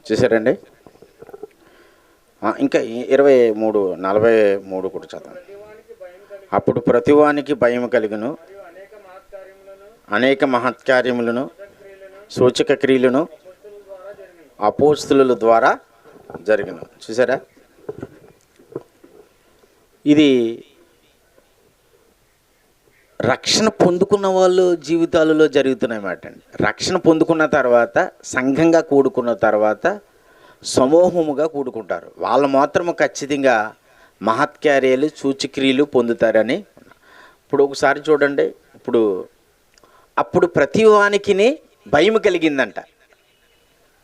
చూసారండి. ఇంకా 23:43 కూడా చదవండి. అప్పుడు ప్రతివానికి భయం కలుగును, అనేక మహత్కార్యములను సూచక క్రియలను అపోస్తలుల ద్వారా జరిగిన. చూసారా, ఇది రక్షణ పొందుకున్న వాళ్ళు జీవితాలలో జరుగుతున్నాయన్నమాట అండి. రక్షణ పొందుకున్న తర్వాత సంఘంగా కూడుకున్న తర్వాత సమూహముగా కూడుకుంటారు. వాళ్ళు మాత్రము ఖచ్చితంగా మహత్కార్యాలు సూచక్రియలు పొందుతారని. ఇప్పుడు ఒకసారి చూడండి, అప్పుడు ప్రతి వానికి భయం కలిగిందంట.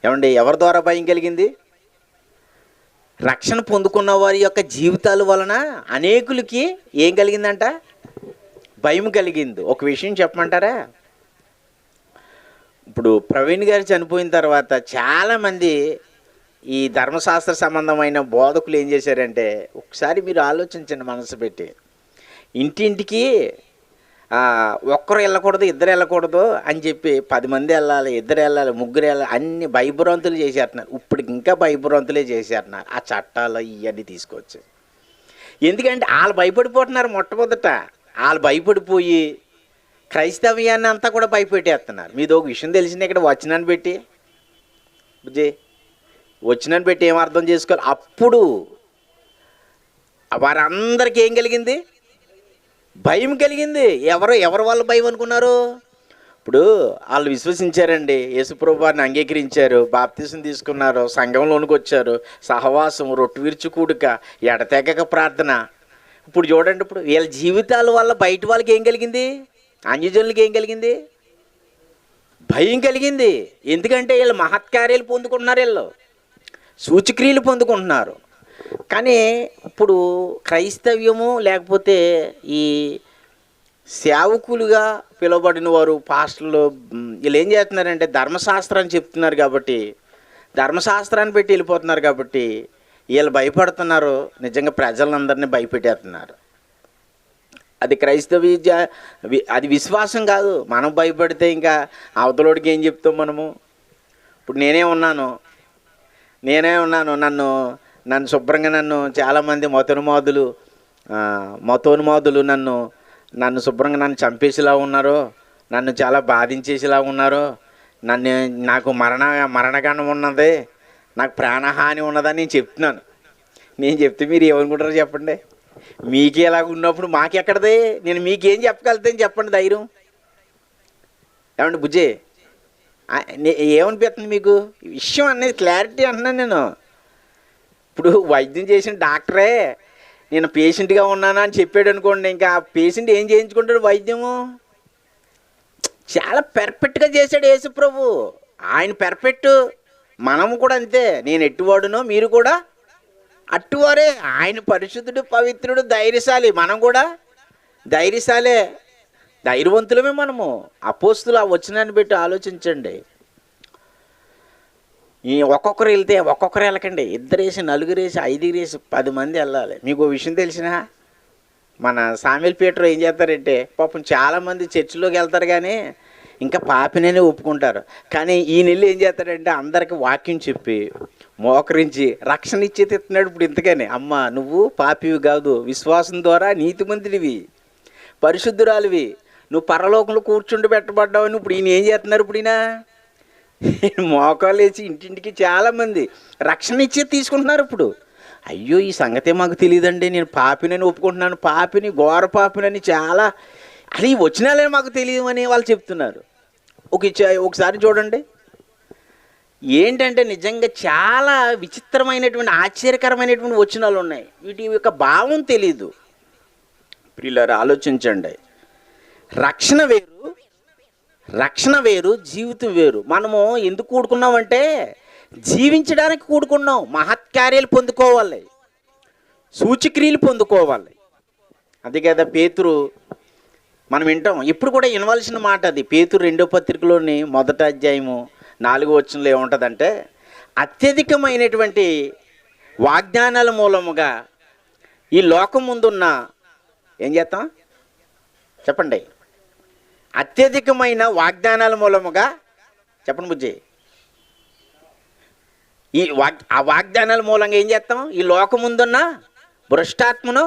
ఏమండి, ఎవరి ద్వారా భయం కలిగింది? రక్షణ పొందుకున్న వారి యొక్క జీవితాల వలన అనేకులకి ఏం కలిగిందంట? భయం కలిగింది. ఒక విషయం చెప్పమంటారా? ఇప్పుడు ప్రవీణ్ గారు చనిపోయిన తర్వాత చాలామంది ఈ ధర్మశాస్త్ర సంబంధమైన బోధకులు ఏం చేశారంటే, ఒకసారి మీరు ఆలోచించండి మనసు పెట్టి, ఇంటింటికి ఒక్కరు వెళ్ళకూడదు, ఇద్దరు వెళ్ళకూడదు అని చెప్పి 10 మంది వెళ్ళాలి, 2 వెళ్ళాలి, 3 వెళ్ళాలి, అన్ని భయభ్రాంతులు చేసేస్తున్నారు. ఇప్పటికి ఇంకా భయభ్రాంతులే చేసేస్తున్నారు ఆ చట్టాలు ఇవన్నీ తీసుకొచ్చి. ఎందుకంటే వాళ్ళు భయపడిపోతున్నారు. మొట్టమొదట వాళ్ళు భయపడిపోయి క్రైస్తవ్యాన్ని అంతా కూడా భయపెట్టేస్తున్నారు. మీది ఒక విషయం తెలిసింది, ఇక్కడ వచనాన్ని పెట్టి ఏం అర్థం చేసుకోవాలి? అప్పుడు వారందరికీ ఏం కలిగింది? భయం కలిగింది. ఎవరు వాళ్ళు భయం అనుకున్నారు? ఇప్పుడు వాళ్ళు విశ్వసించారండి, యేసుప్రభు వారిని అంగీకరించారు, బాప్తిసం తీసుకున్నారు, సంఘంలోనికి వచ్చారు, సహవాసం, రొట్టె విరుచు కూడుక, ఎడతెగక ప్రార్థన. ఇప్పుడు చూడండి, ఇప్పుడు వీళ్ళ జీవితాల వల్ల బయట వాళ్ళకి ఏం కలిగింది? అన్యజనులకి ఏం కలిగింది? భయం కలిగింది. ఎందుకంటే వీళ్ళు మహత్కార్యాలు పొందుకుంటున్నారు, వీళ్ళు సూచక్రియలు పొందుకుంటున్నారు. కానీ ఇప్పుడు క్రైస్తవ్యము లేకపోతే ఈ సేవకులుగా పిలువబడిన వారు, పాస్టర్లు, వీళ్ళు ఏం చేస్తున్నారంటే ధర్మశాస్త్రాన్ని చెప్తున్నారు కాబట్టి, ధర్మశాస్త్రాన్ని పెట్టి వెళ్ళిపోతున్నారు కాబట్టి వీళ్ళు భయపడుతున్నారు. నిజంగా ప్రజలందరినీ భయపెట్టేస్తున్నారు. అది అది విశ్వాసం కాదు. మనం భయపడితే ఇంకా అవతలోడికి ఏం చెప్తాం మనము? ఇప్పుడు నేనే ఉన్నాను, నన్ను శుభ్రంగా చాలామంది మతోన్మాదులు నన్ను శుభ్రంగా చంపేసేలా ఉన్నారు, నన్ను చాలా బాధించేసేలా ఉన్నారు, నాకు మరణగండం ఉన్నది, నాకు ప్రాణహాని ఉన్నదని నేను చెప్తున్నాను. నేను చెప్తే మీరు ఏమనుకుంటారో చెప్పండి? మీకే ఎలాగ ఉన్నప్పుడు మాకెక్కడదే? నేను మీకేం చెప్పగలుగుతాను చెప్పండి ధైర్యం? ఏమండి బుజ్జే, ఏమనిపిస్తుంది మీకు? విషయం అనేది క్లారిటీ అంటున్నాను నేను. ఇప్పుడు వైద్యం చేసిన డాక్టరే నేను పేషెంట్గా ఉన్నాను అని చెప్పాడు అనుకోండి, ఇంకా పేషెంట్ ఏం చేయించుకుంటాడు? వైద్యము చాలా పెర్ఫెక్ట్గా చేశాడు యేసుప్రభు. ఆయన పెర్ఫెక్ట్, మనము కూడా అంతే. నేను ఎట్టువాడునో మీరు కూడా అట్టువారే. ఆయన పరిశుద్ధుడు, పవిత్రుడు, ధైర్యశాలి. మనం కూడా ధైర్యశాలే, ధైర్యవంతులమే మనము. అపోస్తులు ఆ వచనాన్ని పెట్టి ఆలోచించండి. ఒక్కొక్కరు వెళ్తే ఒక్కొక్కరు వెళ్ళకండి, 2 వేసి 4 వేసి 5 వేసి 10 మంది వెళ్ళాలి. మీకు ఓ విషయం తెలిసినా, మన సామ్యుయల్ పీటర్ ఏం చేస్తారంటే, పాపం చాలామంది చర్చిలోకి వెళ్తారు కానీ ఇంకా పాపిననే ఒప్పుకుంటారు. కానీ ఈ నెల ఏం చేస్తాడంటే అందరికి వాక్యం చెప్పి మోకరించి రక్షణ ఇచ్చేది ఇస్తున్నాడు. ఇప్పుడు ఇంతకని, అమ్మ నువ్వు పాపివి కాదు, విశ్వాసం ద్వారా నీతిమంతుడివి, పరిశుద్ధురాలివి, నువ్వు పరలోకంలో కూర్చుండి పెట్టబడ్డావని ఇప్పుడు ఈయన ఏం చేస్తున్నారు? ఇప్పుడు ఈయన మోకాలు వేసి ఇంటింటికి చాలామంది రక్షణ ఇచ్చేది తీసుకుంటున్నారు. ఇప్పుడు అయ్యో ఈ సంగతే మాకు తెలియదండి, నేను పాపినని ఒప్పుకుంటున్నాను, పాపిని, ఘోర పాపినని, చాలా అది వచనాలే మాకు తెలియదు అని వాళ్ళు చెప్తున్నారు. ఒకసారి చూడండి, ఏంటంటే నిజంగా చాలా విచిత్రమైనటువంటి ఆశ్చర్యకరమైనటువంటి వచనాలు ఉన్నాయి. వీటి యొక్క భావం తెలీదు. ప్రియులారా ఆలోచించండి. రక్షణ వేరు, జీవితం వేరు. మనము ఎందుకు కూడుకున్నామంటే జీవించడానికి కూడుకున్నాం. మహత్కార్యాలు పొందుకోవాలి, సూచక్రియలు పొందుకోవాలి. అది కదా పేతురు, మనం వింటాం ఇప్పుడు కూడా వినవలసిన మాట అది. పేతురు 2వ పత్రికలోని 1వ అధ్యాయము 4వ వచనంలో ఏముంటుందంటే, అత్యధికమైనటువంటి వాగ్దానాల మూలముగా ఈ లోకం ముందున్న ఏం చేస్తాం చెప్పండి? అత్యధికమైన వాగ్దానాల మూలముగా చెప్పండి బుజ్జి. ఆ వాగ్దానాల మూలంగా ఏం చేస్తాం? ఈ లోకం ముందున్న భ్రష్టాత్మను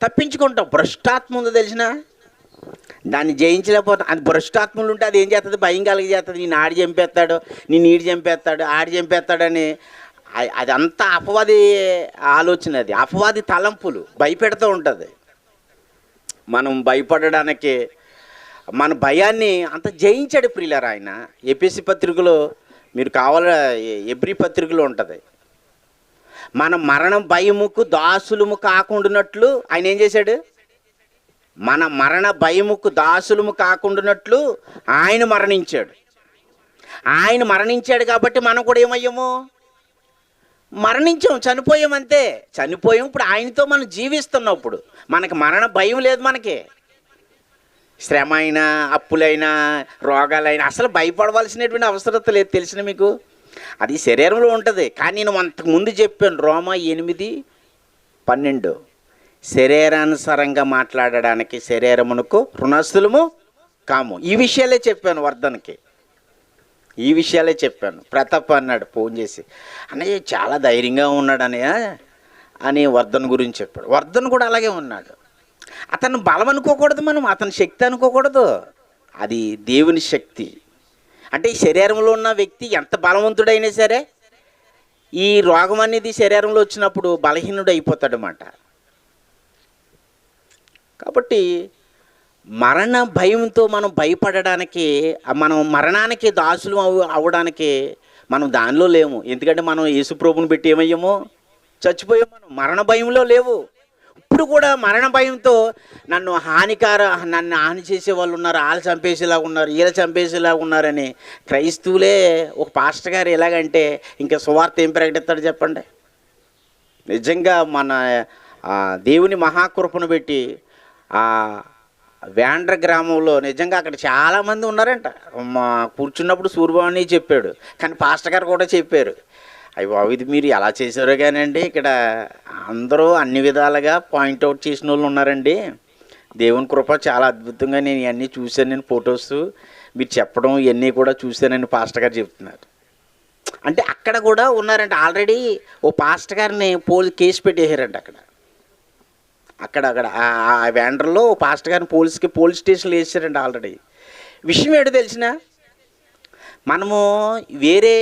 తప్పించుకుంటాం. భ్రష్టాత్మ ఉందో తెలిసిన దాన్ని జయించలేకపోతాం. అది భ్రష్టాత్మలు ఉంటే అది ఏం చేస్తుంది? భయం కలిగి చేస్తుంది. నేను ఆడి చంపేస్తాడు, నేను ఈడు చంపేస్తాడు, ఆడి చంపేస్తాడని. అదంతా అపవాది ఆలోచన, అది అపవాది తలంపులు భయపెడుతూ ఉంటుంది. మనం భయపడడానికి మన భయాన్ని అంత జయించాడు ప్రియులారా ఆయన. ఎపిసి పత్రికలో మీరు ఎబ్రీ పత్రికలో ఉంటుంది. మన మరణం భయముకు దాసులము కాకుండానట్లు ఆయన ఏం చేశాడు? మన మరణ భయముకు దాసులము కాకుండానట్లు ఆయన మరణించాడు. ఆయన మరణించాడు కాబట్టి మనం కూడా ఏమయ్యాము? మరణించాం, చనిపోయామంతే. చనిపోయాం. ఇప్పుడు ఆయనతో మనం జీవిస్తున్నాం. ఇప్పుడు మనకి మరణ భయం లేదు. మనకి శ్రమ అయినా, అప్పులైనా, రోగాలైనా అసలు భయపడవలసినటువంటి అవసరం లేదు. తెలిసిన మీకు అది శరీరంలో ఉంటుంది. కానీ నేను అంతకు ముందు చెప్పాను, రోమా 8:12 శరీరానుసారంగా మాట్లాడడానికి శరీరమునకు రుణస్థులము కాము. ఈ విషయాలే చెప్పాను వర్ధన్కి, ఈ విషయాలే చెప్పాను. ప్రతాప్ అన్నాడు ఫోన్ చేసి, అన్నయ్య చాలా ధైర్యంగా ఉన్నాడు అన్నయ్య అని వర్ధన్ గురించి చెప్పాడు. వర్ధన్ కూడా అలాగే ఉన్నాడు. అతను బలం అనుకోకూడదు, మనం అతని శక్తి అనుకోకూడదు. అది దేవుని శక్తి. అంటే ఈ శరీరంలో ఉన్న వ్యక్తి ఎంత బలవంతుడైనా సరే ఈ రోగం అనేది శరీరంలో వచ్చినప్పుడు బలహీనుడు అయిపోతాడనమాట. కాబట్టి మరణ భయంతో మనం భయపడడానికి, మనం మరణానికి దాసులు అవ్వడానికి మనం దానిలో లేము. ఎందుకంటే మనం యేసుప్రభుని పెట్టి ఏమయ్యామో? చచ్చిపోయాం. మనం మరణ భయంలో లేవు. ఇప్పుడు కూడా మరణ భయంతో నన్ను హాని చేసే వాళ్ళు ఉన్నారు, వాళ్ళు చంపేసేలాగా ఉన్నారు, వీళ్ళు చంపేసేలాగా ఉన్నారని క్రైస్తవులే. ఒక పాస్టర్ గారు ఎలాగంటే ఇంకా సువార్త ఏం ప్రకటిస్తాడు చెప్పండి? నిజంగా మన దేవుని మహాకృపను పెట్టి వేండ్ర గ్రామంలో నిజంగా అక్కడ చాలామంది ఉన్నారంట. మా కూర్చున్నప్పుడు సూర్యభవాని చెప్పాడు, కానీ పాస్టర్ గారు కూడా చెప్పారు, అయ్యి బాబు ఇది మీరు ఎలా చేశారో కానండి, ఇక్కడ అందరూ అన్ని విధాలుగా పాయింట్అవుట్ చేసిన వాళ్ళు ఉన్నారండి. దేవుని కృప చాలా అద్భుతంగా నేను ఇవన్నీ చూశాను, నేను ఫొటోస్ మీరు చెప్పడం ఇవన్నీ కూడా చూశానని పాస్టర్ గారు చెప్తున్నారు. అంటే అక్కడ కూడా ఉన్నారంట. ఆల్రెడీ ఓ పాస్టర్ గారిని కేసు పెట్టేశారంట. అక్కడ ఆ వ్యాండర్లో పాస్టర్ గారిని పోలీస్ స్టేషన్లో వేసారండి ఆల్రెడీ. విషయం ఏంటో తెలిసిన, మనము వేరే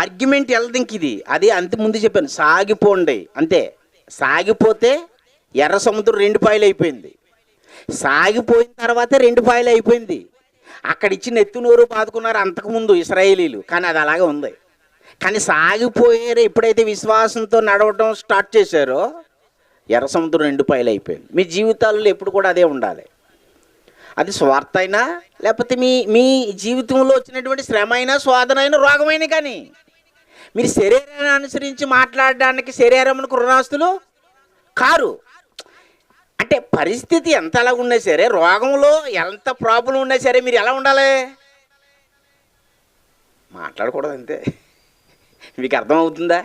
ఆర్గ్యుమెంట్ వెళ్దాం. ఇది అది అంత ముందు చెప్పాను, సాగిపోండి అంతే. సాగిపోతే ఎర్ర సముద్రం 2 పాయలు అయిపోయింది. సాగిపోయిన తర్వాత 2 పాయలు అయిపోయింది. అక్కడ ఇచ్చిన ఎత్తునోరు బాదుకున్నారు అంతకుముందు ఇశ్రాయేలీలు, కానీ అది అలాగే ఉంది. కానీ సాగిపోయారు ఎప్పుడైతే విశ్వాసంతో నడవడం స్టార్ట్ చేశారో ఎర్ర సముద్రం 2 పాయలు అయిపోయింది. మీ జీవితాల్లో ఎప్పుడు కూడా అదే ఉండాలి. అది స్వార్థ అయినా, లేకపోతే మీ జీవితంలో వచ్చినటువంటి శ్రమ అయినా, శోధన అయినా, రోగమైనా, కానీ మీరు శరీరాన్ని అనుసరించి మాట్లాడడానికి శరీరమునకు రుణాస్తులు కారు. అంటే పరిస్థితి ఎంత అలా ఉన్నా సరే, రోగంలో ఎంత ప్రాబ్లం ఉన్నా సరే మీరు ఎలా ఉండాలి? మాట్లాడకూడదు అంతే. మీకు అర్థమవుతుందా?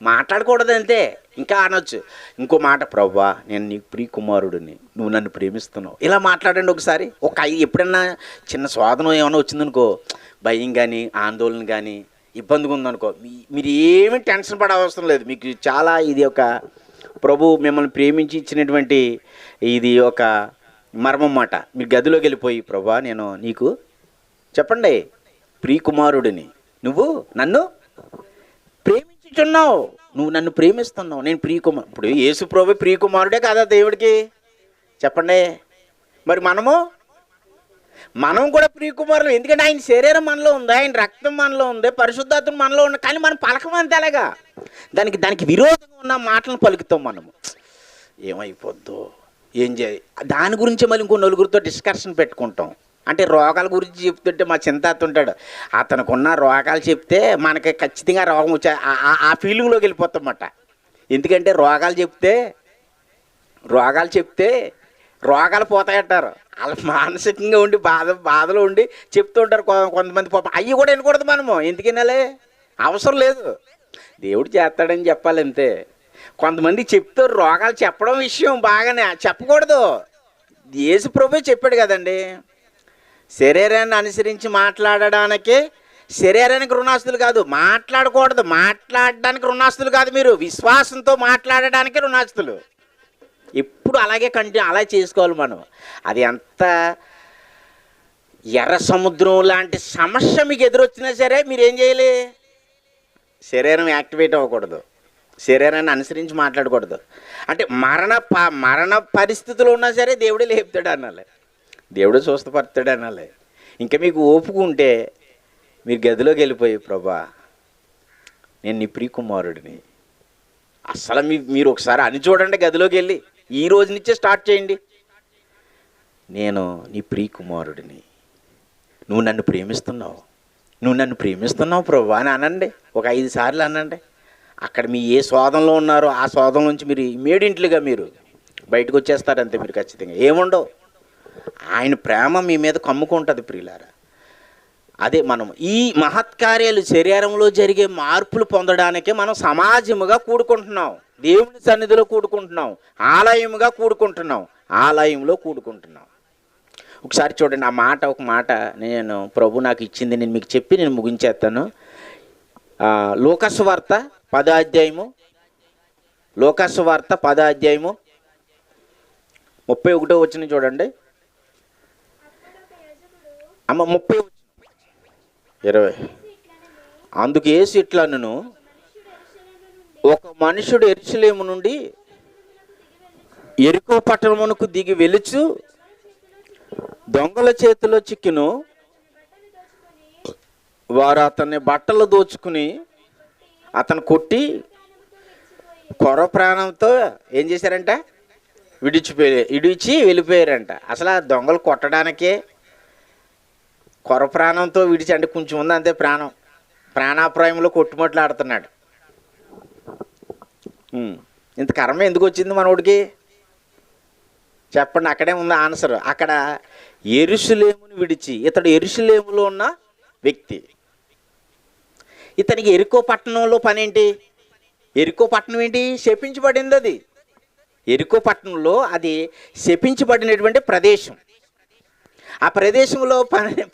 మాట్లాడకూడదు అంతే. ఇంకా అనొచ్చు ఇంకో మాట, ప్రభువా నేను నీకు ప్రియకుమారుడిని, నువ్వు నన్ను ప్రేమిస్తున్నావు, ఇలా మాట్లాడండి ఒకసారి. ఎప్పుడన్నా చిన్న శోధన ఏమైనా వచ్చిందనుకో, భయం కానీ, ఆందోళన కానీ, ఇబ్బందిగా ఉందనుకో, మీరు ఏమీ టెన్షన్ పడే అవసరం లేదు. మీకు చాలా ఇది ఒక ప్రభు మిమ్మల్ని ప్రేమించి ఇచ్చినటువంటి ఇది ఒక మర్మం మాట. మీరు గదిలోకి వెళ్ళిపోయి, ప్రభువా నేను నీకు చెప్పండి ప్రియకుమారుడిని, నువ్వు నన్ను ప్రేమించుచున్నావు, నువ్వు నన్ను ప్రేమిస్తున్నావు, నేను ప్రియకుమారు. ఇప్పుడు యేసు ప్రభు ప్రియకుమారుడే కదా దేవుడికి, చెప్పండి. మరి మనం కూడా ప్రియకుమారులు. ఎందుకంటే ఆయన శరీరం మనలో ఉంది, ఆయన రక్తం మనలో ఉంది, పరిశుద్ధాత్మ మనలో ఉంది. కానీ మనం పలకమంతే అలాగా దానికి విరోధంగా ఉన్న మాటలను పలుకుతాం. మనము ఏమైపోద్దో ఏం చేయాలి దాని గురించి మళ్ళీ ఇంకో నలుగురితో డిస్కషన్ పెట్టుకుంటాం. అంటే రోగాల గురించి చెప్తుంటే మా చింతాత ఉంటాడు, అతనుకున్న రోగాలు చెప్తే మనకి ఖచ్చితంగా రోగం వచ్చే ఆ ఫీలింగ్లోకి వెళ్ళిపోతామన్నమాట. ఎందుకంటే రోగాలు చెప్తే రోగాలు పోతాయంటారు. వాళ్ళు మానసికంగా ఉండి బాధలో ఉండి చెప్తూ ఉంటారు కొంతమంది. పాపం అవి కూడా వినకూడదు మనము. ఎందుకు వినాలి? అవసరం లేదు, దేవుడు చేస్తాడని చెప్పాలి అంతే. కొంతమంది చెప్తారు రోగాలు చెప్పడం విషయం బాగానే, చెప్పకూడదు. యేసు ప్రభువే చెప్పాడు కదండి, శరీరాన్ని అనుసరించి మాట్లాడడానికి శరీరానికి రుణాస్తులు కాదు, మాట్లాడకూడదు, మాట్లాడడానికి రుణాస్తులు కాదు, మీరు విశ్వాసంతో మాట్లాడడానికి రుణాస్తులు. ఎప్పుడు అలాగే అలా చేసుకోవాలి మనం. అది ఎంత ఎర్ర సముద్రం లాంటి సమస్య మీకు ఎదురొచ్చినా సరే మీరేం చేయాలి? శరీరం యాక్టివేట్ అవ్వకూడదు, శరీరాన్ని అనుసరించి మాట్లాడకూడదు. అంటే మరణ పరిస్థితులు ఉన్నా సరే దేవుడే లేపుతాడు అనాలి, దేవుడే స్వస్థపరుతాడు అనాలి. ఇంకా మీకు ఓపుకుంటే మీరు గదిలోకి వెళ్ళిపోయి, ప్రభా నేను నీ ప్రియకుమారుడిని, అసలు మీరు ఒకసారి అని చూడండి, గదిలోకి వెళ్ళి ఈ రోజు నుంచే స్టార్ట్ చేయండి. నేను నీ ప్రియకుమారుడిని, నువ్వు నన్ను ప్రేమిస్తున్నావు ప్రభా అని అనండి. ఒక 5 సార్లు అనండి. అక్కడ మీ ఏ శోధనలో ఉన్నారో ఆ శోధన నుంచి మీరు ఇమ్మీడియట్లీగా మీరు బయటకు వచ్చేస్తారు. అంతే, మీరు ఖచ్చితంగా ఏముండవు. ఆయన ప్రేమ మీ మీద కమ్ముకుంటుంది ప్రియులారా. అదే మనం ఈ మహత్కార్యాలు శరీరంలో జరిగే మార్పులు పొందడానికే మనం సమాజముగా కూడుకుంటున్నాం, దేవుని సన్నిధిలో కూడుకుంటున్నాం, ఆలయముగా కూడుకుంటున్నాం, ఆలయంలో కూడుకుంటున్నాం. ఒకసారి చూడండి, ఒక మాట నేను ప్రభు నాకు ఇచ్చింది, నేను మీకు చెప్పి నేను ముగించేస్తాను. లూకాసు వార్త 10వ అధ్యాయము, లూకాసు వార్త 10వ అధ్యాయము 31వ వచనం చూడండి. 30 20. అందుకు యేసు ఇట్లనెను, ఒక మనుషుడు యెరూషలేము నుండి యెరికో పట్టణమునకు దిగి వెలుచు దొంగల చేతిలో చిక్కెను. వారు అతన్ని బట్టలు దోచుకుని అతను కొట్టి కొర ప్రాణంతో ఏం చేశారంట? విడిచి వెళ్ళిపోయారంట. అసలు ఆ దొంగలు కొట్టడానికే కొర ప్రాణంతో విడిచి, అంటే కొంచెం ఉంది అంతే, ప్రాణాప్రాయంలో కొట్టుమట్లు ఆడుతున్నాడు. ఇంత కర్మ ఎందుకు వచ్చింది మనోడికి చెప్పండి? అక్కడే ఉంది ఆన్సర్. అక్కడ యెరూషలేమును విడిచి, ఇతడు యెరూషలేములో ఉన్న వ్యక్తి, ఇతనికి యెరికో పట్టణంలో పని ఏంటి? యెరికో పట్టణం ఏంటి? శపించబడింది. అది యెరికో పట్టణంలో అది శపించబడినటువంటి ప్రదేశం. ఆ ప్రదేశంలో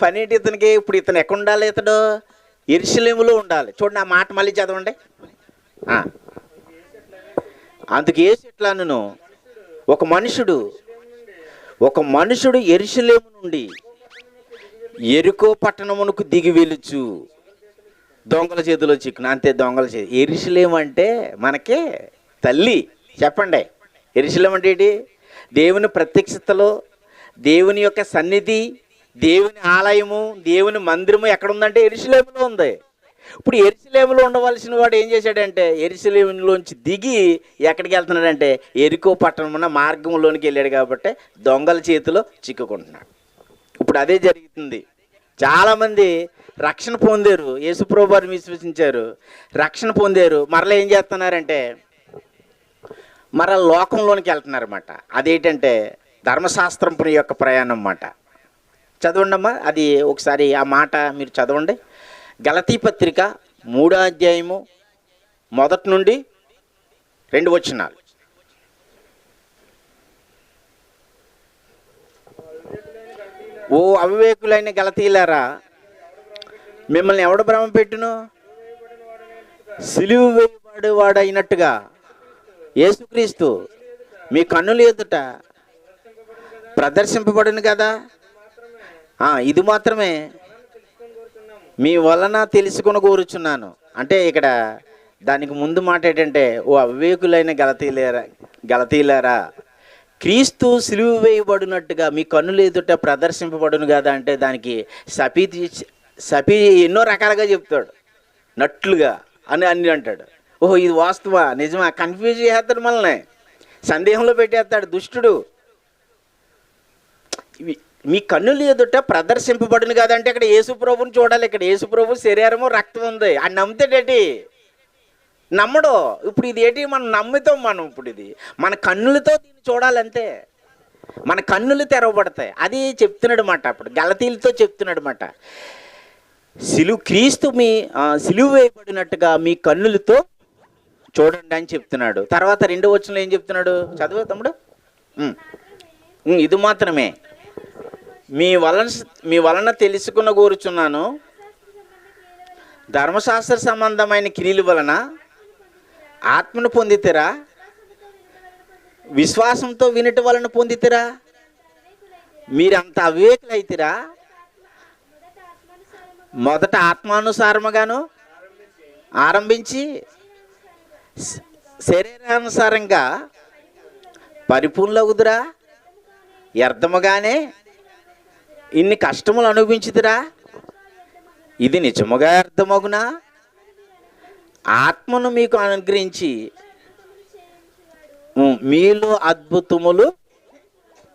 పని ఏంటి ఇతనికి? ఇప్పుడు ఇతను ఎక్కడ ఉండాలి? ఇతడు యెరూషలేములో ఉండాలి. చూడండి ఆ మాట మళ్ళీ చదవండి. అందుకు యేసు ఇట్లనెను, ఒక మనుషుడు యెరూషలేము నుండి యెరికో పట్టణమునకు దిగి వెలుచు దొంగల చేతిలో చిక్కును. అంతే, దొంగల చేతి. యెరూషలేము అంటే మనకే తల్లి. చెప్పండి, యెరూషలేము అంటే ఏంటి? దేవుని ప్రత్యక్షతలో, దేవుని యొక్క సన్నిధి, దేవుని ఆలయము, దేవుని మందిరము ఎక్కడ ఉందంటే యెరూషలేములో ఉంది. ఇప్పుడు యెరూషలేములో ఉండవలసిన వాడు ఏం చేశాడంటే, యెరూషలేములోంచి దిగి ఎక్కడికి వెళ్తున్నాడంటే యెరికో పట్టణమున్న మార్గంలోనికి వెళ్ళాడు. కాబట్టి దొంగల చేతిలో చిక్కుకుంటున్నాడు. ఇప్పుడు అదే జరుగుతుంది. చాలామంది రక్షణ పొందారు, యేసుప్రభు వారిని విశ్వసించారు, రక్షణ పొందారు, మరలా ఏం చేస్తున్నారంటే మరలా లోకంలోనికి వెళ్తున్నారన్నమాట. అదేంటంటే ధర్మశాస్త్రం యొక్క ప్రయాణం అన్నమాట. చదవండి అమ్మా, అది ఒకసారి ఆ మాట మీరు చదవండి. గలతీ పత్రిక 3వ అధ్యాయము 1 నుండి 2 వచనాలు. ఓ అవివేకులైన గలతీలారా, మిమ్మల్ని ఎవడు భ్రమ పెట్టును? సిలువ వేయబడేవాడైనట్టుగా యేసుక్రీస్తు మీ కన్నుల ఎదుట ప్రదర్శింపబడును కదా. ఇది మాత్రమే మీ వలన తెలుసుకొని కోరుచున్నాను. అంటే ఇక్కడ దానికి ముందు మాట ఏంటంటే, ఓ అవివేకులైన గలతీలారా, క్రీస్తు సిలువ వేయబడినట్టుగా మీ కన్నుల ఎదుట ప్రదర్శింపబడును కదా. అంటే దానికి సపీ ఎన్నో రకాలుగా చెప్తాడు, నట్లుగా అని అంటాడు. ఓహో ఇది వాస్తవా, నిజమా, కన్ఫ్యూజ్ చేస్తాడు, మనల్ని సందేహంలో పెట్టేస్తాడు దుష్టుడు. మీ కన్నుల ఎదుట ప్రదర్శింపబడును కదంటే ఇక్కడ యేసుప్రభుని చూడాలి. ఇక్కడ యేసుప్రభు శరీరము రక్తం ఉంది. అని నమ్ముతాడేటి? నమ్మడు. ఇప్పుడు ఇది ఏంటి? మనం నమ్ముతాం. మనం ఇప్పుడు ఇది మన కన్నులతో దీన్ని చూడాలంతే, మన కన్నులు తెరవబడతాయి. అది చెప్తున్నాడు మాట. అప్పుడు గలతీలతో చెప్తున్నాడు మాట, క్రీస్తు మీ సిలువ వేయబడినట్టుగా మీ కన్నులతో చూడండి అని చెప్తున్నాడు. తర్వాత 2వ వచనంలో ఏం చెప్తున్నాడు? చదువు తమ్ముడు. ఇది మాత్రమే మీ వలన తెలుసుకున్న కోరుచున్నాను. ధర్మశాస్త్ర సంబంధమైన క్రియల వలన ఆత్మను పొందితిరా, విశ్వాసంతో వినుట వలన పొందితిరా? మీరంత అవివేకులైతిరా. మొదట ఆత్మానుసారముగాను ఆరంభించి శరీరానుసారంగా పరిపూర్ణులగుదురా. వ్యర్థముగానే ఇన్ని కష్టములు అనుభవించుదురా. ఇది నిజముగా అర్థమగునా? ఆత్మను మీకు అనుగ్రహించి మీలో అద్భుతములు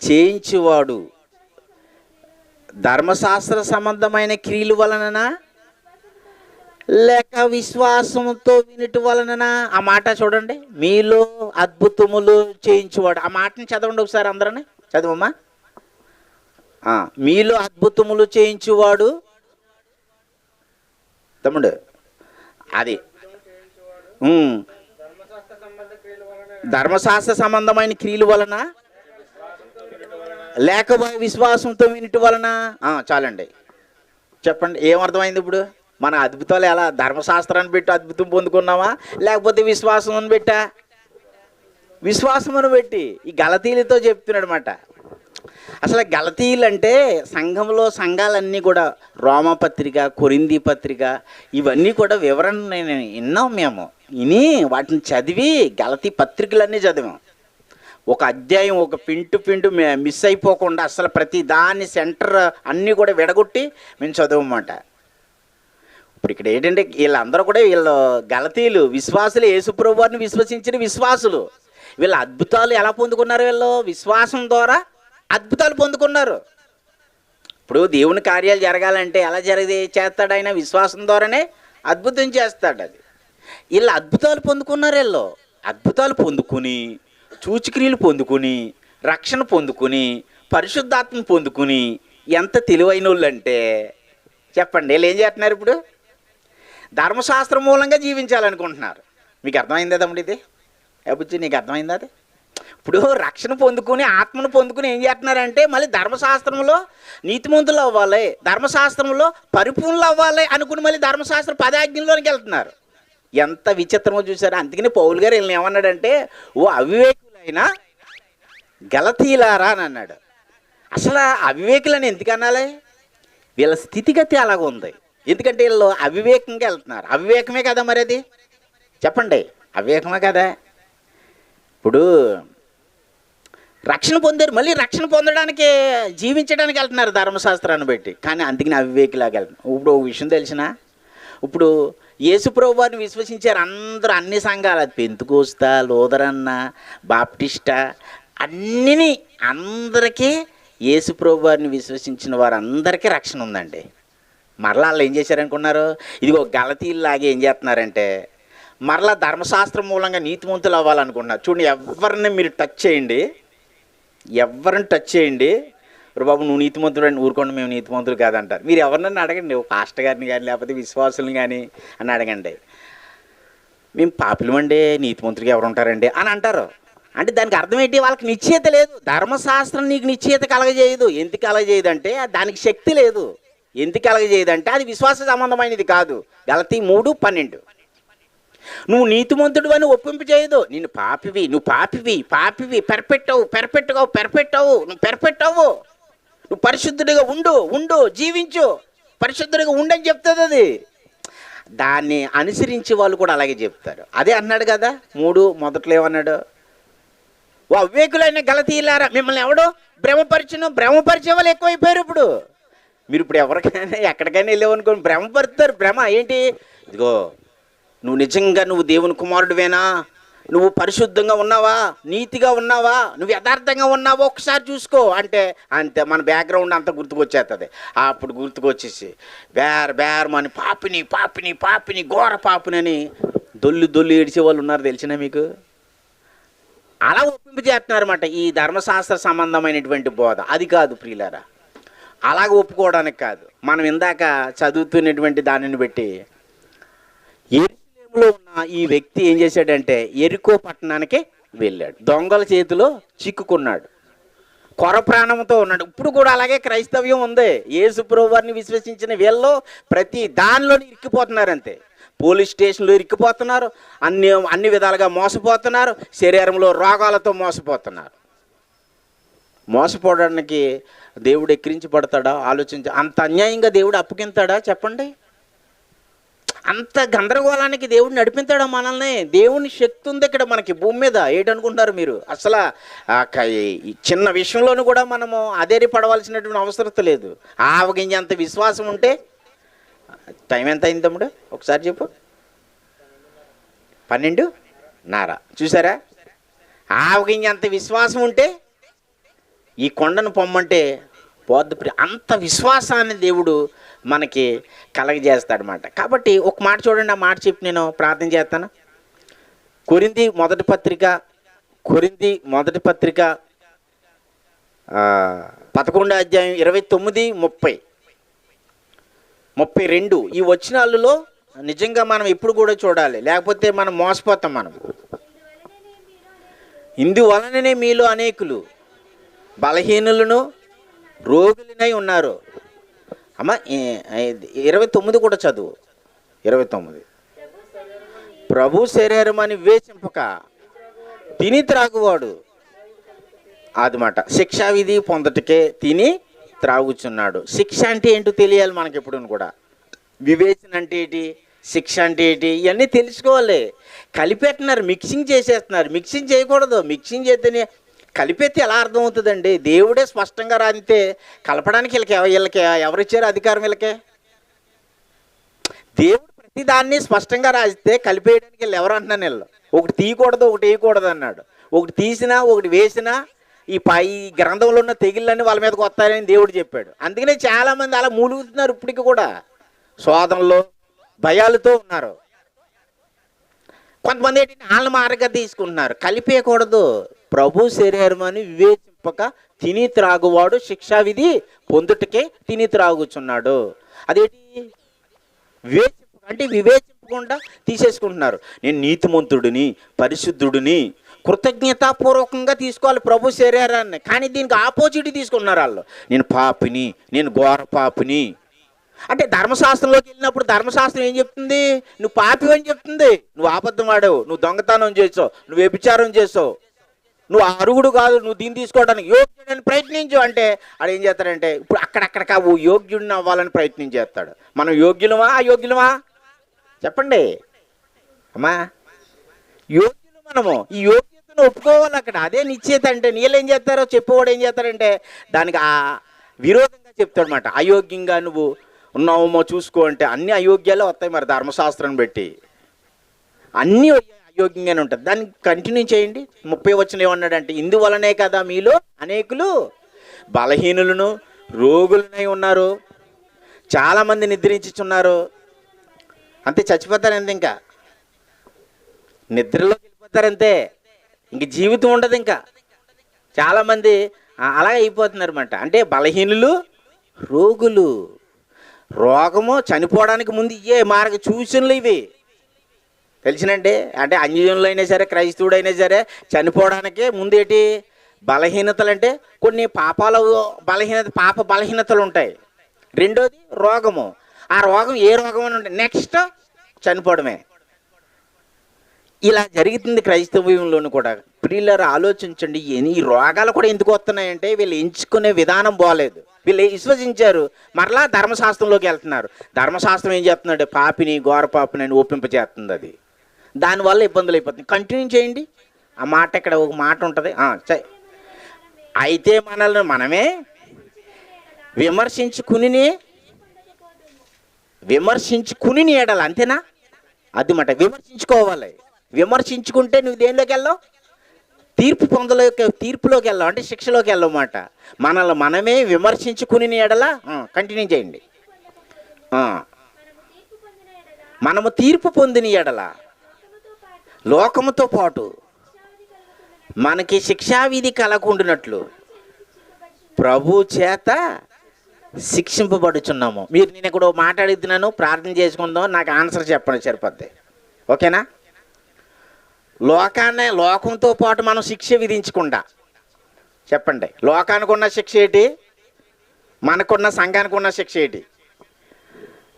చేయించువాడు ధర్మశాస్త్ర సంబంధమైన క్రియల వలననా లేక విశ్వాసంతో వినుట వలననా? ఆ మాట చూడండి, మీలో అద్భుతములు చేయించువాడు. ఆ మాటని చదవండి ఒకసారి అందరని, చదవమ్మా. మీలో అద్భుతములు చేయించువాడు తమ్ముడు, అది ధర్మశాస్త్ర సంబంధమైన క్రియల వలన లేక విశ్వాసంతో వినుట వలన. చాలండి, చెప్పండి ఏమర్థమైంది ఇప్పుడు? మన అద్భుతాలు ఎలా ధర్మశాస్త్రాన్ని పెట్టి అద్భుతం పొందుకున్నావా లేకపోతే విశ్వాసం పెట్టా? విశ్వాసమును పెట్టి. ఈ గలతీలతో చెప్తున్నాడు అన్నమాట. అసలు గలతీయులు అంటే సంఘాలన్నీ కూడా రోమపత్రిక, కొరింథీ పత్రిక ఇవన్నీ కూడా వివరణ విన్నాం మేము. విని వాటిని చదివి గలతీ పత్రికలన్నీ చదివాం. ఒక అధ్యాయం ఒక పింటు మిస్ అయిపోకుండా అసలు ప్రతి దాన్ని సెంటర్ అన్నీ కూడా విడగొట్టి మేము చదవమాట. ఇప్పుడు ఇక్కడ ఏంటంటే వీళ్ళందరూ కూడా వీళ్ళు గలతీయులు విశ్వాసులు, యేసుప్రభు వారిని విశ్వసించిన విశ్వాసులు. వీళ్ళ అద్భుతాలు ఎలా పొందుకున్నారు? వీళ్ళు విశ్వాసం ద్వారా అద్భుతాలు పొందుకున్నారు. ఇప్పుడు దేవుని కార్యాలు జరగాలంటే ఎలా చేస్తాడు ఆయన? విశ్వాసం ద్వారానే అద్భుతం చేస్తాడు. అది వీళ్ళు అద్భుతాలు పొందుకున్నారు. వీళ్ళు అద్భుతాలు పొందుకుని, సూచక్రియలు పొందుకుని, రక్షణ పొందుకుని, పరిశుద్ధాత్మను పొందుకుని ఎంత తెలివైన వాళ్ళు అంటే చెప్పండి. వీళ్ళు ఏం చేస్తున్నారు? ఇప్పుడు ధర్మశాస్త్రం మూలంగా జీవించాలనుకుంటున్నారు. మీకు అర్థమైందా తమ్ముడు? ఇది బుజ్జి నీకు అర్థమైందా? అది ఇప్పుడు రక్షణ పొందుకుని, ఆత్మను పొందుకుని ఏం చేస్తున్నారంటే మళ్ళీ ధర్మశాస్త్రంలో నీతిమంతులు అవ్వాలి, ధర్మశాస్త్రంలో పరిపూర్ణులు అవ్వాలి అనుకుని మళ్ళీ ధర్మశాస్త్ర పదాజ్ఞలోనికి వెళ్తున్నారు. ఎంత విచిత్రమో చూసారు. అందుకని పౌలు గారు వీళ్ళని ఏమన్నాడంటే, ఓ అవివేకులైన గలతీలారా అని అన్నాడు. అసలు అవివేకులని ఎందుకు అనాలి? వీళ్ళ స్థితిగతి అలాగ ఉంది. ఎందుకంటే వీళ్ళు అవివేకంగా వెళ్తున్నారు. అవివేకమే కదా మరి అది, చెప్పండి, అవివేకమే కదా. ఇప్పుడు రక్షణ పొందారు, మళ్ళీ రక్షణ పొందడానికి జీవించడానికి వెళ్తున్నారు ధర్మశాస్త్రాన్ని బట్టి. కానీ అందుకని అవివేకిలాగా వెళ్తున్నారు. ఇప్పుడు ఒక విషయం తెలిసిన, ఇప్పుడు యేసుప్రభు వారిని విశ్వసించారు అందరూ, అన్ని సంఘాలు, అది పెంతుకోస్తా, లూథరన్, బాప్టిస్టా, అన్నీ అందరికీ యేసుప్రభు వారిని విశ్వసించిన వారందరికీ రక్షణ ఉందండి. మరలా వాళ్ళు ఏం చేశారనుకున్నారు? ఇదిగో గలతీలాగే ఏం చేస్తున్నారంటే మరలా ధర్మశాస్త్రం మూలంగా నీతిమంతులు అవ్వాలనుకుంటున్నారు. చూడండి, ఎవరిని మీరు టచ్ చేయండి, ఎవరిని టచ్ చేయండి, బాబు నువ్వు నీతిమంతుడు అని ఊరుకోండి, మేము నీతిమంతులు కాదంటారు. మీరు ఎవరినన్నా అడగండి, ఒక పాస్టర్ గారిని కానీ లేకపోతే విశ్వాసులను కానీ అని అడగండి, మేము పాపులమండి, నీతిమంతుడికి ఎవరు ఉంటారండి అని అంటారు. అంటే దానికి అర్థం ఏంటి? వాళ్ళకి నిశ్చయిత లేదు. ధర్మశాస్త్రం నీకు నిశ్చయిత కలగజేయదు. ఎందుకు కలగజేయదు అంటే దానికి శక్తి లేదు. ఎందుకు కలగజేయదు అంటే అది విశ్వాస సంబంధమైనది కాదు. గలతీ 3:12 నువ్వు నీతిమంతుడు అని ఒప్పింపు చేయదు. నేను పాపివి, నువ్వు పాపివి, పెర్ఫెక్ట్ అవ్వు, నువ్వు పెర్ఫెక్ట్ అవ్వు, నువ్వు పరిశుద్ధుడిగా ఉండు, జీవించు, పరిశుద్ధుడిగా ఉండని చెప్తుంది అది. దాన్ని అనుసరించి వాళ్ళు కూడా అలాగే చెప్తారు. అదే అన్నాడు కదా 3 మొదట్లో ఏమన్నాడు? ఓ అవివేకులైన గలతీయులారా, మిమ్మల్ని ఎవడో భ్రమపరిచే వాళ్ళు ఎక్కువైపోయారు. ఇప్పుడు మీరు ఇప్పుడు ఎవరికైనా ఎక్కడికైనా వెళ్ళావనుకోండి భ్రమపరుస్తారు. భ్రమ ఏంటి? ఇదిగో నువ్వు నిజంగా నువ్వు దేవుని కుమారుడివేనా, నువ్వు పరిశుద్ధంగా ఉన్నావా, నీతిగా ఉన్నావా, నువ్వు యథార్థంగా ఉన్నావా ఒకసారి చూసుకో అంటే అంతే, మన బ్యాక్గ్రౌండ్ అంతా గుర్తుకొచ్చేస్తుంది. అప్పుడు గుర్తుకొచ్చేసి బేరమని పాపిని ఘోర పాపినని దొల్లి ఏడిచే వాళ్ళు ఉన్నారు, తెలిసినా మీకు? అలా ఒప్పింపు చేస్తున్నారన్నమాట ఈ ధర్మశాస్త్ర సంబంధమైనటువంటి బోధ. అది కాదు ప్రియులారా, అలాగ ఒప్పుకోవడానికి కాదు. మనం ఇందాక చదువుతున్నటువంటి దానిని బట్టి యెరూషలేములో ఉన్న ఈ వ్యక్తి ఏం చేశాడంటే ఎరికో పట్టణానికి వెళ్ళాడు. దొంగల చేతిలో చిక్కుకున్నాడు. కొర ప్రాణంతో ఉన్నాడు. ఇప్పుడు కూడా అలాగే క్రైస్తవ్యం ఉంది. యేసు ప్రభువారిని విశ్వసించిన వీళ్ళు ప్రతి దానిలోనే ఇరిక్కిపోతున్నారు అంతే. పోలీస్ స్టేషన్లో ఇరిక్కిపోతున్నారు, అన్ని విధాలుగా మోసపోతున్నారు, శరీరంలో రోగాలతో మోసపోతున్నారు. మోసపోవడానికి దేవుడు ఎక్కిరించబడతాడా? ఆలోచించి అంత అన్యాయంగా దేవుడు అప్పగింతాడా చెప్పండి? అంత గందరగోళానికి దేవుడు నడిపిస్తాడా మనల్ని? దేవుని శక్తి ఉంది ఇక్కడ మనకి భూమి మీద. ఏంటనుకుంటున్నారు మీరు? అసలు ఈ చిన్న విషయంలోనూ కూడా మనము అధైర్యపడవలసినటువంటి అవసరం లేదు. ఆవగించేంత విశ్వాసం ఉంటే. టైం ఎంత అయింది తమ్ముడు? ఒకసారి చెప్పు. 12:30. చూసారా? ఆవగించేంత విశ్వాసం ఉంటే ఈ కొండను పొమ్మంటే పోద్దు. అంత విశ్వాసాన్ని దేవుడు మనకి కలగజేస్తాడనమాట. కాబట్టి ఒక మాట చూడండి, ఆ మాట చెప్పి నేను ప్రార్థన చేస్తాను. కొరింథీ మొదటి పత్రిక 11వ అధ్యాయం 29, 30, 32 ఈ వచనాలలో నిజంగా మనం ఎప్పుడు కూడా చూడాలి, లేకపోతే మనం మోసపోతాం. మనం ఇందువలననే మీలో అనేకులు బలహీనులను రోగులనై ఉన్నారు. అమ్మ 29 కూడా చదువు. 29 ప్రభు శరీరం అని వివేచింపక తిని త్రాగువాడు అదమాట శిక్షా విధి పొందటకే తిని త్రాగుచున్నాడు. శిక్ష అంటే ఏంటో తెలియాలి మనకి ఎప్పుడు కూడా. వివేచన అంటే ఏంటి, శిక్ష అంటే ఏంటి, ఇవన్నీ తెలుసుకోవాలి. కలిపెట్టినారు, మిక్సింగ్ చేసేస్తున్నారు. మిక్సింగ్ చేయకూడదు. మిక్సింగ్ చేస్తేనే కలిపెత్తి ఎలా అర్థమవుతుందండి? దేవుడే స్పష్టంగా రానితే కలపడానికి వీళ్ళకి ఎవరిచ్చారు అధికారం? వీళ్ళకే. దేవుడు ప్రతిదాన్ని స్పష్టంగా రాస్తే కలిపేయడానికి వీళ్ళు ఎవరు అంటున్నాను? వీళ్ళు ఒకటి తీయకూడదు, ఒకటి వేయకూడదు అన్నాడు. ఒకటి తీసినా ఒకటి వేసినా ఈ గ్రంథంలో ఉన్న తెగిళ్ళని వాళ్ళ మీదకి వస్తారని దేవుడు చెప్పాడు. అందుకనే చాలామంది అలా మూలుగుతున్నారు. ఇప్పటికి కూడా శోధనలో భయాలతో ఉన్నారు. కొంతమంది ఏంటంటే వాళ్ళ మార్గం తీసుకుంటున్నారు. కలిపేయకూడదు. ప్రభు శరీరం అని వివేచింపక తిని త్రాగువాడు శిక్షా విధి పొందుటకే తిని త్రాగుచున్నాడు. అదేంటి? అంటే వివేచింపకుండా తీసేసుకుంటున్నారు. నేను నీతిమంతుడిని, పరిశుద్ధుడిని, కృతజ్ఞతాపూర్వకంగా తీసుకోవాలి ప్రభు శరీరాన్ని. కానీ దీనికి ఆపోజిట్ తీసుకున్నారు వాళ్ళు. నేను పాపిని, నేను ఘోర పాపిని. అంటే ధర్మశాస్త్రంలోకి వెళ్ళినప్పుడు ధర్మశాస్త్రం ఏం చెప్తుంది? నువ్వు పాపి అని చెప్తుంది. నువ్వు అబద్ధం ఆడావు, నువ్వు దొంగతనం చేసావు, నువ్వు వ్యభిచారం చేసావు, నువ్వు అరుగుడు కాదు, నువ్వు దీన్ని తీసుకోవడానికి యోగ్యుడని ప్రయత్నించు అంటే ఆడు ఏం చేస్తాడంటే ఇప్పుడు అక్కడక్కడికి యోగ్యుడిని అవ్వాలని ప్రయత్నం చేస్తాడు. మనం యోగ్యులమా అయోగ్యులమా చెప్పండి అమ్మా? యోగ్యులు మనము. ఈ యోగ్యతను ఒప్పుకోవాలి అక్కడ. అదే నిశ్చేత అంటే. నీళ్ళు ఏం చేస్తారో చెప్పేవాడు ఏం చేస్తారంటే దానికి విరోధంగా చెప్తాడనమాట. అయోగ్యంగా నువ్వు ఉన్నావేమో చూసుకో అంటే అన్ని అయోగ్యాలే వస్తాయి మరి ధర్మశాస్త్రం పెట్టి. అన్నీ అయోగ్యంగానే ఉంటుంది. దాన్ని కంటిన్యూ చేయండి. 30 వచనం ఏమన్నాడంటే ఇందువలనే కదా మీలో అనేకులు బలహీనులను రోగులనై ఉన్నారు. చాలామంది నిద్రించుచున్నారు. అంతే, చచ్చిపోతారంతే. ఇంకా నిద్రలోకి వెళ్ళిపోతారంతే. ఇంక జీవితం ఉండదు. ఇంకా చాలామంది అలా అయిపోతున్నారు అన్నమాట. అంటే బలహీనులు, రోగులు. రోగము చనిపోవడానికి ముందు ఇవే మార్గ సూచనలు ఇవి తెలిసినండి. అంటే అన్యజనులు అయినా సరే, క్రైస్తవుడైనా సరే చనిపోవడానికే ముందేటి బలహీనతలు. అంటే కొన్ని పాప బలహీనతలు ఉంటాయి. రెండోది రోగము. ఆ రోగం ఏ రోగం అని ఉంటాయి, నెక్స్ట్ చనిపోవడమే. ఇలా జరుగుతుంది క్రైస్తవ్యంలోనూ కూడా. ప్రియులారా ఆలోచించండి, ఈ రోగాలు కూడా ఎందుకు వస్తున్నాయంటే వీళ్ళు ఎంచుకునే విధానం బాగలేదు. వీళ్ళు విశ్వసించారు, మరలా ధర్మశాస్త్రంలోకి వెళ్తున్నారు. ధర్మశాస్త్రం ఏం చేస్తున్నాడు? పాపిని, ఘోర పాపిని అని ఒప్పింపజేస్తుంది. అది దానివల్ల ఇబ్బందులు అయిపోతుంది. కంటిన్యూ చేయండి. ఆ మాట ఇక్కడ ఒక మాట ఉంటుంది. అయితే మనల్ని మనమే విమర్శించుకుని ఎడాలి. అంతేనా? అది మాట. విమర్శించుకోవాలి. విమర్శించుకుంటే నువ్వు దేనిలోకి వెళ్ళావు? తీర్పులోకి వెళ్ళావు, అంటే శిక్షలోకి వెళ్ళవు మాట. మనల్ని మనమే విమర్శించుకుని ఎడలా. కంటిన్యూ చేయండి. మనము తీర్పు పొందిన ఎడల లోకముతో పాటు మనకి శిక్షావిధి కలగకుండానట్లు ప్రభు చేత శిక్షింపబడుచున్నాము. మీరు నేను ఇక్కడ మాట్లాడిద్దున్నాను, ప్రార్థన చేసుకుందాం, నాకు ఆన్సర్ చెప్పండి సరిపోద్ది. ఓకేనా? లోకంతో పాటు మనం శిక్ష విధించకుండా చెప్పండి. లోకానికి ఉన్న శిక్ష ఏంటి, మనకున్న సంఘానికి ఉన్న శిక్ష ఏంటి?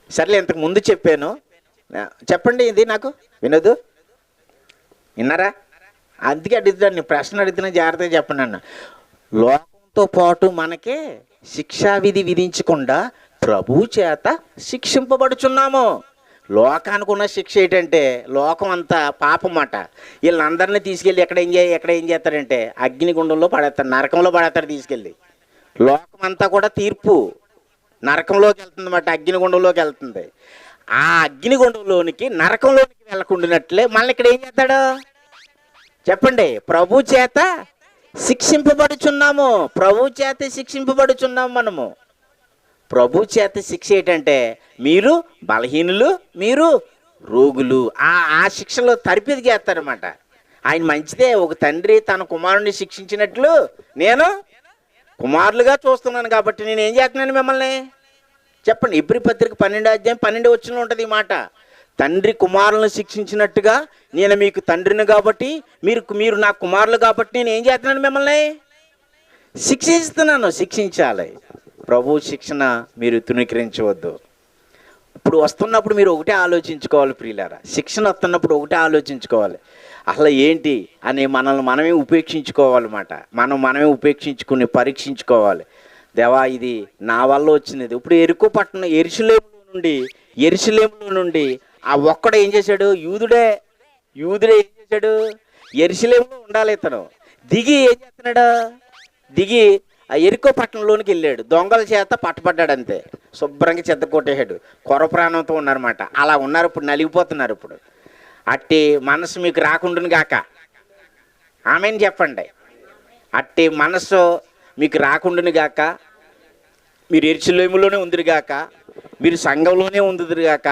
సర్లే, ఇంతకు ముందు చెప్పాను, చెప్పండి. ఇది నాకు వినోదు, విన్నారా? అందుకే అడుగుతాను, ప్రశ్న అడుగుతున్నా, జాగ్రత్తగా చెప్పండి అన్న. లోకంతో పాటు మనకే శిక్షా విధి విధించకుండా ప్రభు చేత శిక్షింపబడుచున్నాము. లోకానికి ఉన్న శిక్ష ఏంటంటే, లోకం అంతా పాపం అట. వీళ్ళందరినీ తీసుకెళ్ళి ఎక్కడ ఏం చేస్తారంటే అగ్నిగుండంలో పడేస్తారు, నరకంలో పడేస్తారు తీసుకెళ్ళి. లోకం అంతా కూడా తీర్పు నరకంలోకి వెళ్తుంది అన్నమాట, అగ్నిగుండంలోకి వెళ్తుంది. ఆ అగ్నిగుండంలోనికి నరకంలోనికి వెళ్ళకుండానట్లే మళ్ళీ ఇక్కడ ఏం చేస్తాడు చెప్పండి? ప్రభు చేత శిక్షింపబడుచున్నాము. ప్రభు చేత శిక్షింపబడుచున్నాము మనము. ప్రభు చేత శిక్ష ఏంటంటే, మీరు బలహీనులు, మీరు రోగులు. ఆ శిక్షలో తరిపిది చేస్తారన్నమాట. ఆయన మంచిదే. ఒక తండ్రి తన కుమారుని శిక్షించినట్లు నేను కుమారులుగా చూస్తున్నాను కాబట్టి నేను ఏం చేస్తున్నాను మిమ్మల్ని చెప్పండి. ఇబ్రీ పత్రిక 12:12 ఉంటుంది ఈ మాట. తండ్రి కుమారులను శిక్షించినట్టుగా నేను మీకు తండ్రిని కాబట్టి మీరు నా కుమారులు కాబట్టి నేను ఏం చేస్తున్నాను, మిమ్మల్ని శిక్షిస్తున్నాను. శిక్షించాలి. ప్రభు శిక్షణ మీరు తృణీకరించవద్దు. ఇప్పుడు వస్తున్నప్పుడు మీరు ఒకటే ఆలోచించుకోవాలి ప్రియులారా. శిక్షణ వస్తున్నప్పుడు ఒకటే ఆలోచించుకోవాలి, అసలు ఏంటి అని మనల్ని మనమే ఉపేక్షించుకోవాలన్నమాట. మనమే ఉపేక్షించుకుని పరీక్షించుకోవాలి. దేవా, ఇది నా వల్ల వచ్చినది. ఇప్పుడు ఎరుకో పట్టణం యెరూషలేములో నుండి ఆ ఒక్కడు ఏం చేశాడు? యూదుడే ఏం చేశాడు? యెరూషలేములో ఉండాలి. ఇతను దిగి ఏం చేస్తున్నాడు? దిగి ఆ ఎరుకో పట్టణంలోనికి వెళ్ళాడు. దొంగల చేత పట్టబడ్డాడు. అంతే, శుభ్రంగా చెత్త కొట్టేశాడు. కొర ప్రాణంతో ఉన్నారన్నమాట. అలా ఉన్నారు, ఇప్పుడు నలిగిపోతున్నారు. ఇప్పుడు అట్టి మనసు మీకు రాకుండాను గాక. ఆమెను చెప్పండి. అట్టి మనసు మీకు రాకుండాను గాక. మీరు యెరూషలేములోనే ఉందిరుగాక, మీరు సంఘంలోనే ఉందిరుగాక.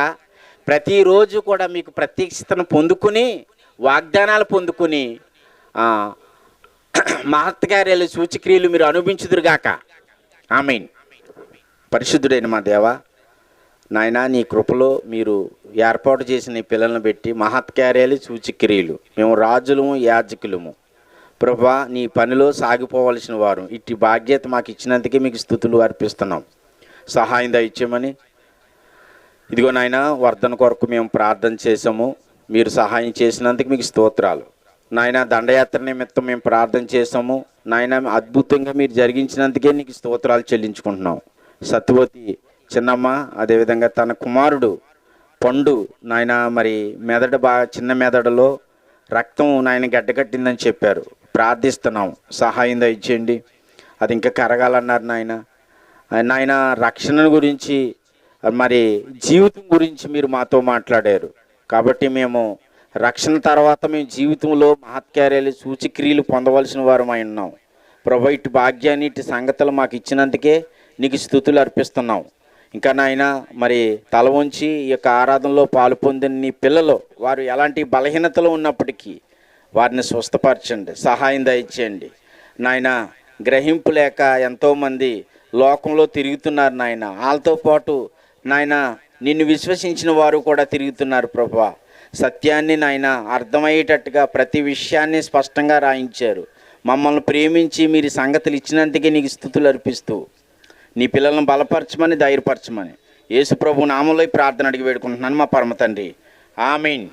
ప్రతిరోజు కూడా మీకు ప్రత్యక్షతను పొందుకుని, వాగ్దానాలు పొందుకుని, మహత్కార్యాలు సూచక్రియలు మీరు అనుభవించుదురుగాక. ఆమేన్. పరిశుద్ధుడైన మా దేవా, నాయనా, నీ కృపలో మీరు ఏర్పాటు చేసిన ఈ పిల్లలను పెట్టి మహత్కార్యాలు సూచక్రియలు మేము రాజులము యాజకులము ప్రభా నీ పనిలో సాగిపోవలసిన వారు. ఇట్టి బాధ్యత మాకు ఇచ్చినందుకే మీకు స్తుతులు అర్పిస్తున్నాం. సహాయం దయచేయమని. ఇదిగో నాయన, వర్ధన కొరకు మేము ప్రార్థన చేసాము. మీరు సహాయం చేసినందుకు మీకు స్తోత్రాలు. నాయన, దండయాత్ర నిమిత్తం మేము ప్రార్థన చేసాము. నాయన, అద్భుతంగా మీరు జరిగించినందుకే నీకు స్తోత్రాలు చెల్లించుకుంటున్నాం. సత్యవతి చిన్నమ్మ, అదేవిధంగా తన కుమారుడు పండు నాయన, మరి చిన్న మెదడులో రక్తం నాయన గడ్డకట్టిందని చెప్పారు. ప్రార్థిస్తున్నాం, సహాయం దయచేయండి. అది ఇంకా కరగాలన్నారు నాయన. రక్షణ గురించి, మరి జీవితం గురించి మీరు మాతో మాట్లాడారు కాబట్టి మేము రక్షణ తర్వాత మేము జీవితంలో మహత్కార్యాలు సూచక్రియలు పొందవలసిన వారమై ఉన్నాం. ప్రభు, ఇటు భాగ్యాన్ని, ఇటు సంగతులు మాకు ఇచ్చినందుకే నీకు స్తుతులు అర్పిస్తున్నాం. ఇంకా నాయన, మరి తల వంచి ఈ యొక్క ఆరాధనలో పాలు పొందిన నీ పిల్లలు, వారు ఎలాంటి బలహీనతలు ఉన్నప్పటికీ వారిని స్వస్థపరచండి, సహాయం దయచేయండి నాయన. గ్రహింపు లేక ఎంతోమంది లోకంలో తిరుగుతున్నారు నాయన. వాళ్ళతో పాటు నాయన నిన్ను విశ్వసించిన వారు కూడా తిరుగుతున్నారు ప్రభువా. సత్యాన్ని నాయన అర్థమయ్యేటట్టుగా ప్రతి విషయాన్ని స్పష్టంగా రాయించారు. మమ్మల్ని ప్రేమించి మీరు సంగతులు ఇచ్చినందుకే నీకు స్తుతులు అర్పిస్తూ నీ పిల్లలను బలపరచమని, ధైర్యపరచమని యేసు ప్రభు నామంలో ప్రార్థన అడిగి వేడుకుంటున్నాను మా పరమ తండ్రి. ఆమేన్.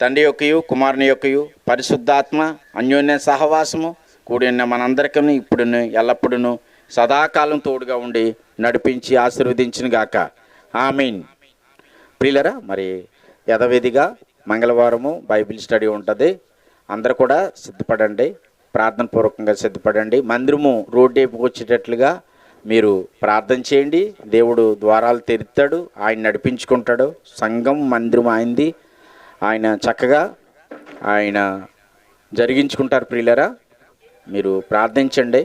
తండ్రి యొక్కయు కుమారుని యొక్కయు పరిశుద్ధాత్మ అన్యోన్య సహవాసము కూడి ఉన్న మనందరికీ ఇప్పుడును ఎల్లప్పుడూ సదాకాలం తోడుగా ఉండి నడిపించి ఆశీర్వదించును గాక. ఆమేన్. ప్రియులరా, మరి యథావిధిగా మంగళవారము బైబిల్ స్టడీ ఉంటుంది. అందరూ కూడా సిద్ధపడండి, ప్రార్థన పూర్వకంగా సిద్ధపడండి. మందిరము రోడ్డు వైపుకు వచ్చేటట్లుగా మీరు ప్రార్థన చేయండి. దేవుడు ద్వారాలు తెరుస్తాడు, ఆయన నడిపించుకుంటాడు. సంఘం మందిరం ఆయనది, ఆయన చక్కగా ఆయన జరిగించుకుంటారు. ప్రియులరా, మీరు ప్రార్థించండి.